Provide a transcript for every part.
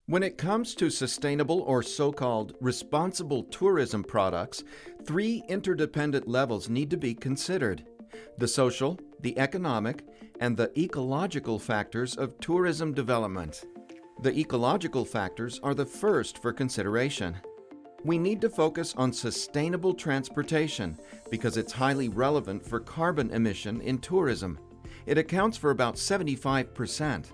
When it comes to sustainable or so-called responsible tourism products, three interdependent levels need to be considered: the social, the economic, and the ecological factors of tourism development. The ecological factors are the first for consideration. We need to focus on sustainable transportation because it's highly relevant for carbon emission in tourism. It accounts for about 75%.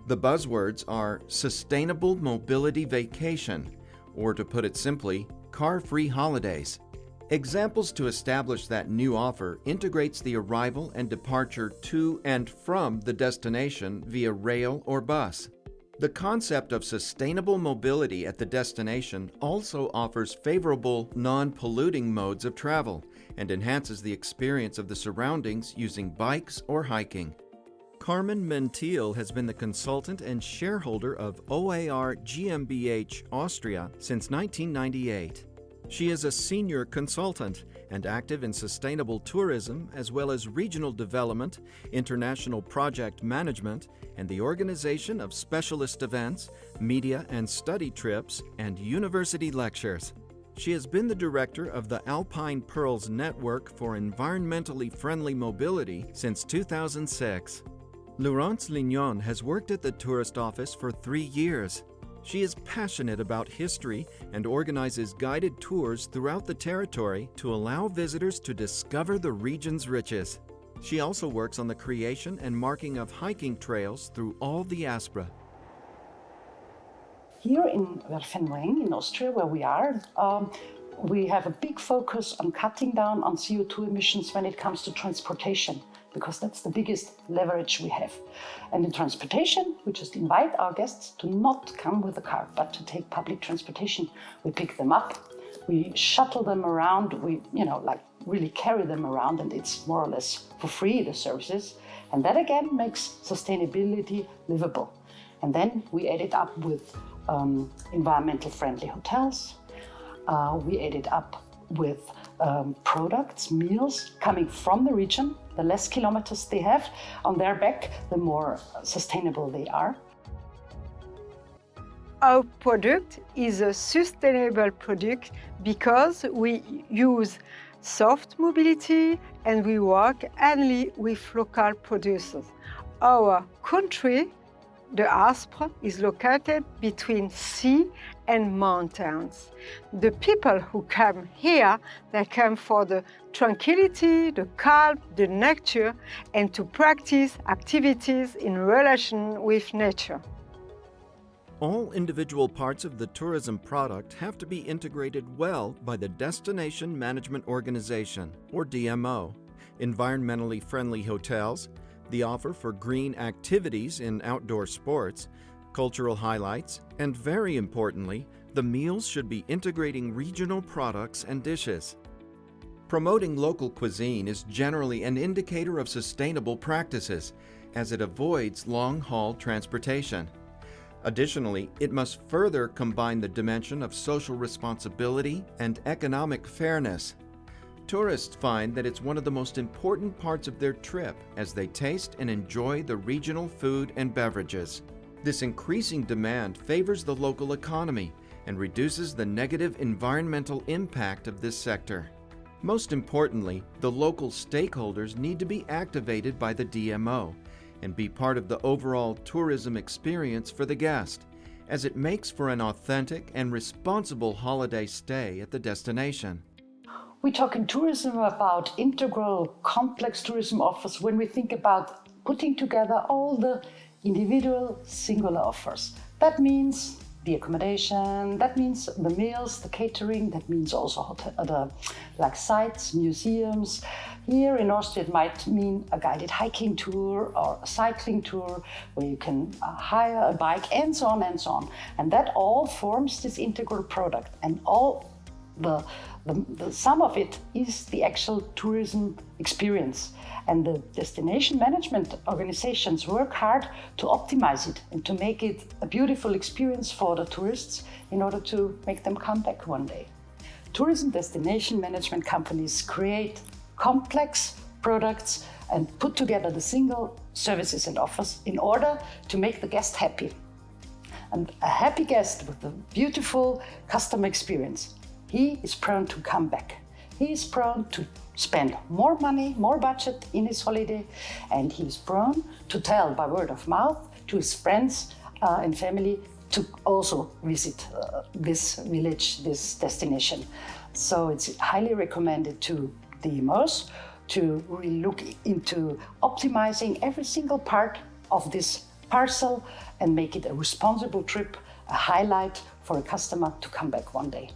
The buzzwords are sustainable mobility vacation, or to put it simply, car-free holidays. Examples to establish that new offer integrates the arrival and departure to and from the destination via rail or bus. The concept of sustainable mobility at the destination also offers favorable non-polluting modes of travel and enhances the experience of the surroundings using bikes or hiking. Carmen Mentiel has been the consultant and shareholder of OAR GmbH Austria since 1998. She is a senior consultant and active in sustainable tourism as well as regional development, international project management, and the organization of specialist events, media and study trips, and university lectures. She has been the director of the Alpine Pearls Network for Environmentally Friendly Mobility since 2006. Laurence Lignon has worked at the tourist office for 3 years. She is passionate about history and organizes guided tours throughout the territory to allow visitors to discover the region's riches. She also works on the creation and marking of hiking trails through all the Aspre. Here in Werfenweng in Austria, where we are, we have a big focus on cutting down on CO2 emissions when it comes to transportation, because that's the biggest leverage we have. And in transportation, we just invite our guests to not come with a car, but to take public transportation. We pick them up, we shuttle them around, we, really carry them around, and it's more or less for free, the services. And that again makes sustainability livable. And then we add it up with environmental friendly hotels. We add it up with products, meals coming from the region. The less kilometers they have on their back, the more sustainable they are. Our product is a sustainable product because we use soft mobility and we work only with local producers. Our country, the Aspre, is located between sea and mountains. The people who come here, they come for the tranquility, the calm, the nature, and to practice activities in relation with nature. All individual parts of the tourism product have to be integrated well by the Destination Management Organization, or DMO, environmentally friendly hotels, the offer for green activities in outdoor sports, cultural highlights, and very importantly, the meals should be integrating regional products and dishes. Promoting local cuisine is generally an indicator of sustainable practices, as it avoids long-haul transportation. Additionally, it must further combine the dimension of social responsibility and economic fairness. Tourists find that it's one of the most important parts of their trip as they taste and enjoy the regional food and beverages. This increasing demand favors the local economy and reduces the negative environmental impact of this sector. Most importantly, the local stakeholders need to be activated by the DMO and be part of the overall tourism experience for the guest, as it makes for an authentic and responsible holiday stay at the destination. We talk in tourism about integral, complex tourism offers when we think about putting together all the individual, singular offers. That means the accommodation, that means the meals, the catering, that means also like sites, museums. Here in Austria, it might mean a guided hiking tour or a cycling tour where you can hire a bike and so on and so on. And that all forms this integral product, and all the sum of it is the actual tourism experience. And the destination management organizations work hard to optimize it and to make it a beautiful experience for the tourists in order to make them come back one day. Tourism destination management companies create complex products and put together the single services and offers in order to make the guest happy. And a happy guest with a beautiful customer experience, he is prone to come back. He is prone to spend more money, more budget in his holiday, and he is prone to tell by word of mouth to his friends and family to also visit this village, this destination. So it's highly recommended to DMOs to really look into optimizing every single part of this parcel and make it a responsible trip, a highlight for a customer to come back one day.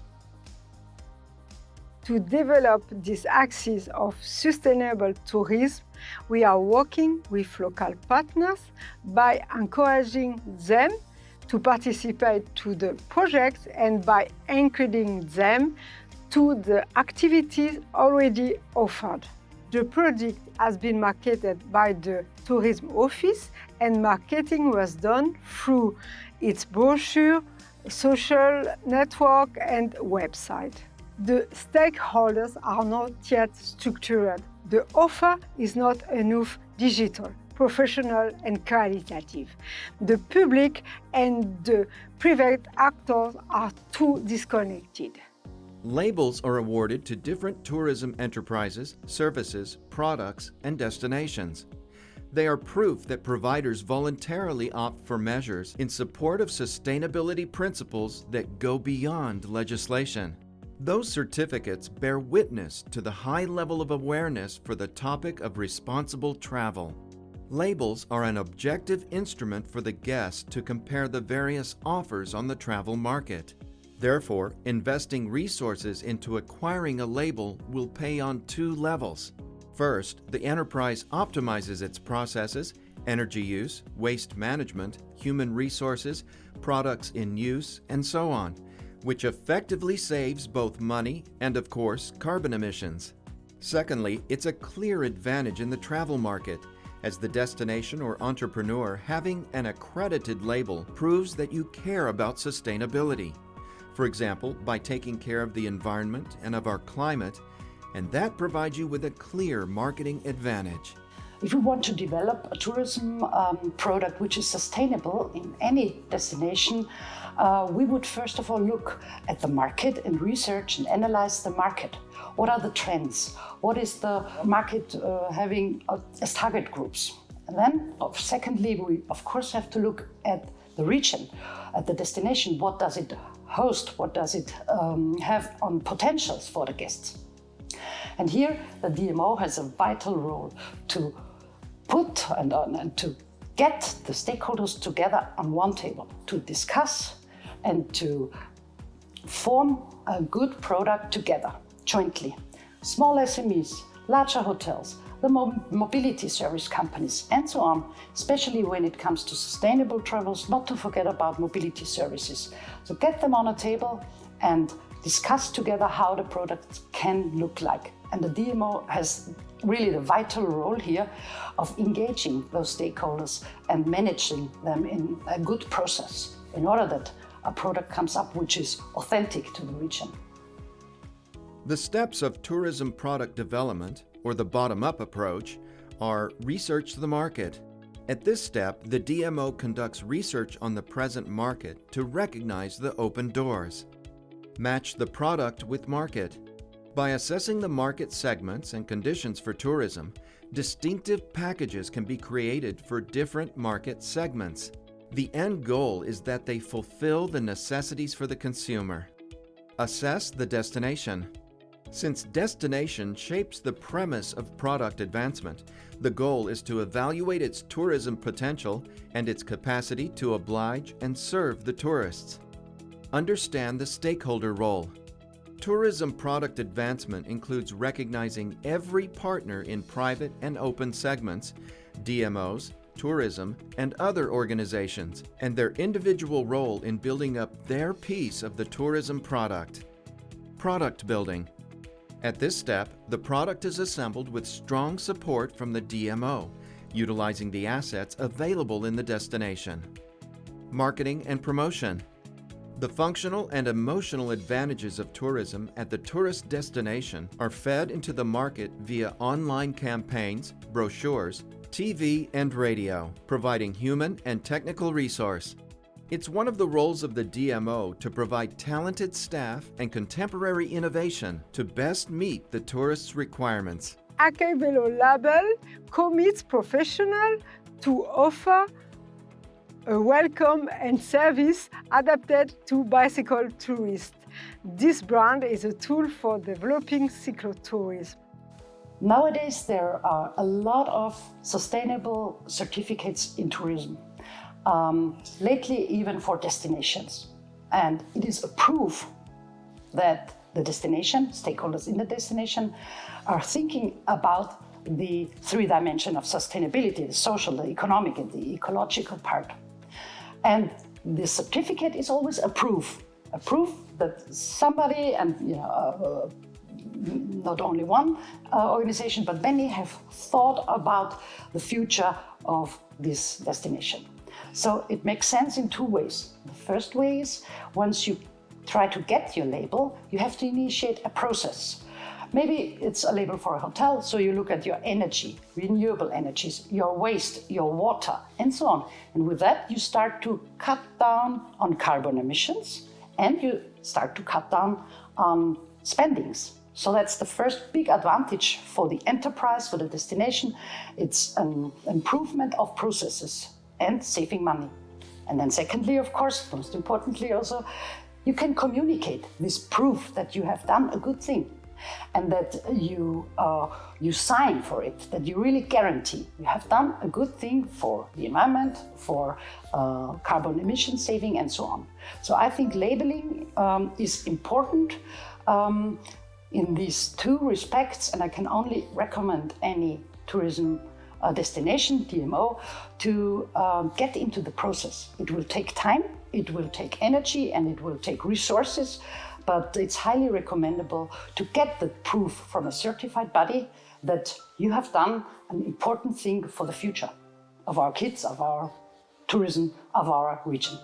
To develop this axis of sustainable tourism, we are working with local partners by encouraging them to participate to the projects and by including them to the activities already offered. The project has been marketed by the tourism office and marketing was done through its brochure, social network and website. The stakeholders are not yet structured. The offer is not enough digital, professional and qualitative. The public and the private actors are too disconnected. Labels are awarded to different tourism enterprises, services, products, and destinations. They are proof that providers voluntarily opt for measures in support of sustainability principles that go beyond legislation. Those certificates bear witness to the high level of awareness for the topic of responsible travel. Labels are an objective instrument for the guest to compare the various offers on the travel market. Therefore, investing resources into acquiring a label will pay on two levels. First, the enterprise optimizes its processes, energy use, waste management, human resources, products in use, and so on, which effectively saves both money and, of course, carbon emissions. Secondly, it's a clear advantage in the travel market, as the destination or entrepreneur having an accredited label proves that you care about sustainability. For example, by taking care of the environment and of our climate, and that provides you with a clear marketing advantage. If we want to develop a tourism product which is sustainable in any destination, we would first of all look at the market and research and analyze the market. What are the trends? What is the market having as target groups? And then, secondly, we of course have to look at the region, at the destination. What does it host? What does it have on potentials for the guests? And here, the DMO has a vital role to put and to get the stakeholders together on one table to discuss and to form a good product together, jointly. Small SMEs, larger hotels, the mobility service companies, and so on, especially when it comes to sustainable travels, not to forget about mobility services. So get them on a table and discuss together how the product can look like. And the DMO has really the vital role here of engaging those stakeholders and managing them in a good process in order that a product comes up which is authentic to the region. The steps of tourism product development, or the bottom-up approach, are research the market. At this step, the DMO conducts research on the present market to recognize the open doors. Match the product with market. By assessing the market segments and conditions for tourism, distinctive packages can be created for different market segments. The end goal is that they fulfill the necessities for the consumer. Assess the destination. Since destination shapes the premise of product advancement, the goal is to evaluate its tourism potential and its capacity to oblige and serve the tourists. Understand the stakeholder role. Tourism product advancement includes recognizing every partner in private and open segments, DMOs, tourism, and other organizations, and their individual role in building up their piece of the tourism product. Product building. At this step, the product is assembled with strong support from the DMO, utilizing the assets available in the destination. Marketing and promotion. The functional and emotional advantages of tourism at the tourist destination are fed into the market via online campaigns, brochures, TV, and radio, providing human and technical resource. It's one of the roles of the DMO to provide talented staff and contemporary innovation to best meet the tourists' requirements. Accueil Vélo label commits professionals to offer a welcome and service adapted to bicycle tourists. This brand is a tool for developing cyclotourism. Nowadays, there are a lot of sustainable certificates in tourism, lately even for destinations. And it is a proof that the destination, stakeholders in the destination, are thinking about the three dimensions of sustainability, the social, the economic, and the ecological part. And the certificate is always a proof that somebody, and not only one organization, but many have thought about the future of this destination. So it makes sense in two ways. The first way is once you try to get your label, you have to initiate a process. Maybe it's a label for a hotel, so you look at your energy, renewable energies, your waste, your water, and so on. And with that, you start to cut down on carbon emissions and you start to cut down on spendings. So that's the first big advantage for the enterprise, for the destination. It's an improvement of processes and saving money. And then secondly, of course, most importantly also, you can communicate this proof that you have done a good thing and that you sign for it, that you really guarantee you have done a good thing for the environment, for carbon emission saving and so on. So I think labeling is important in these two respects, and I can only recommend any tourism destination, DMO, to get into the process. It will take time, it will take energy, and it will take resources, but it's highly recommendable to get the proof from a certified body that you have done an important thing for the future of our kids, of our tourism, of our region.